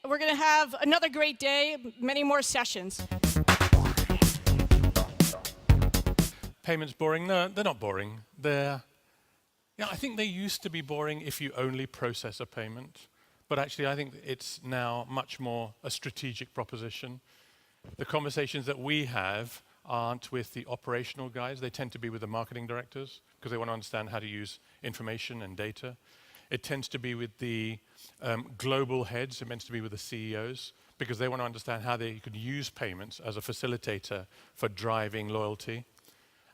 we're going to have another great day, many more sessions. Payments boring? No, they're not boring. I think they used to be boring if you only process a payment. But actually, I think it's now much more a strategic proposition. The conversations that we have aren't with the operational guys. They tend to be with the marketing directors because they want to understand how to use information and data. It tends to be with the global heads. It meant to be with the CEOs because they want to understand how they could use payments as a facilitator for driving loyalty.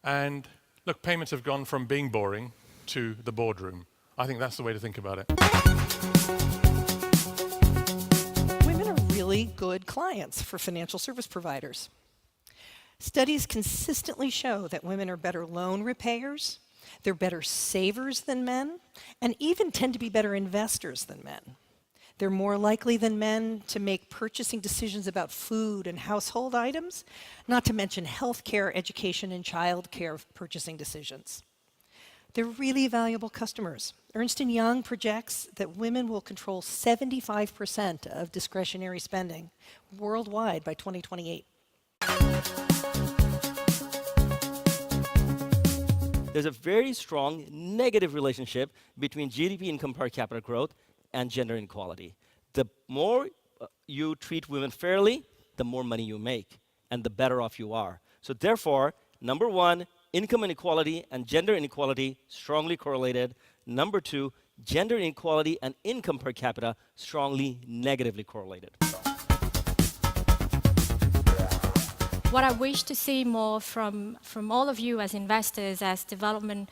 And look, payments have gone from being boring to the boardroom. I think that's the way to think about it. Women are really good clients for financial service providers. Studies consistently show that women are better loan repayers, they're better savers than men, and even tend to be better investors than men. They're more likely than men to make purchasing decisions about food and household items, not to mention healthcare, education, and childcare purchasing decisions. They're really valuable customers. Ernst & Young projects that women will control 75% of discretionary spending worldwide by 2028. There's a very strong negative relationship between GDP income per capita growth and gender inequality. The more you treat women fairly, the more money you make, and the better off you are. So therefore, number one, income inequality and gender inequality strongly correlated. Number two, gender inequality and income per capita strongly negatively correlated. What I wish to see more from all of you as investors, as development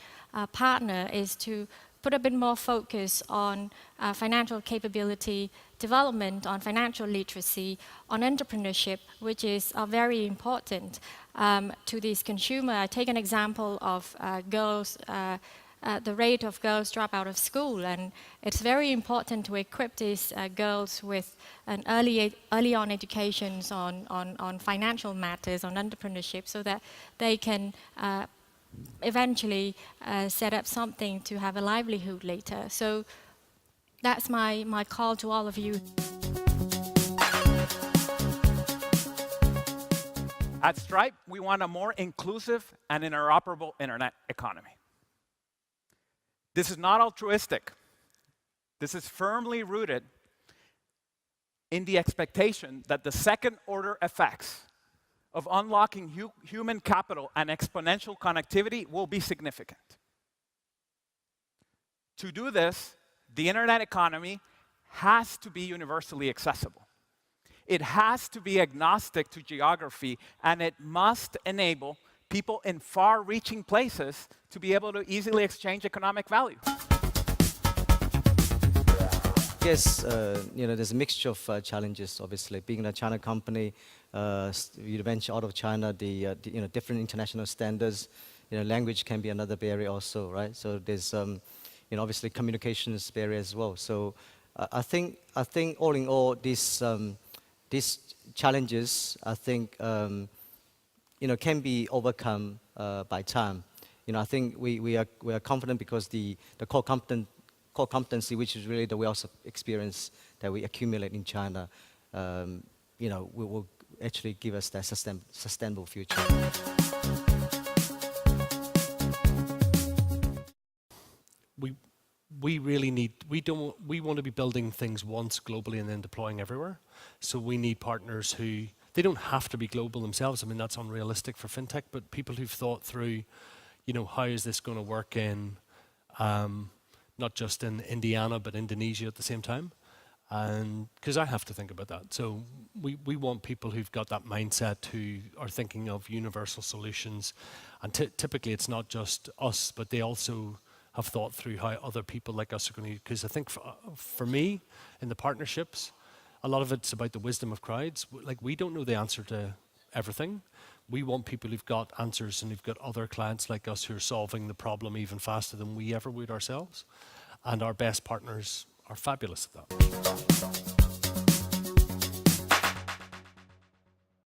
partner, is to put a bit more focus on financial capability development, on financial literacy, on entrepreneurship, which is very important to these consumers. I take an example of girls, the rate of girls drop out of school, and it's very important to equip these girls with an early on educations on financial matters, on entrepreneurship, so that they can eventually set up something to have a livelihood later. So that's my call to all of you. At Stripe, we want a more inclusive and interoperable internet economy. This is not altruistic. This is firmly rooted in the expectation that the second-order effects of unlocking human capital and exponential connectivity will be significant. To do this, the internet economy has to be universally accessible. It has to be agnostic to geography, and it must enable people in far-reaching places to be able to easily exchange economic value. Yes, there's a mixture of challenges, obviously. Being a China company, you venture out of China, the different international standards, language can be another barrier also, right? So there's, obviously communications barrier as well. So I think all in all, these challenges, I think, can be overcome by time. I think we are confident because the core competency, which is really the wealth of experience that we accumulate in China, will actually give us that sustainable future. We really need, we want to be building things once globally and then deploying everywhere. So we need partners who, they don't have to be global themselves. I mean, that's unrealistic for fintech, but people who've thought through, how is this going to work in, not just in Indiana, but Indonesia at the same time. And because I have to think about that. So we want people who've got that mindset, who are thinking of universal solutions. And typically it's not just us, but they also have thought through how other people like us are going to, because I think for me, in the partnerships, a lot of it's about the wisdom of crowds. Like, we don't know the answer to everything. We want people who've got answers and who've got other clients like us who are solving the problem even faster than we ever would ourselves. And our best partners are fabulous at that.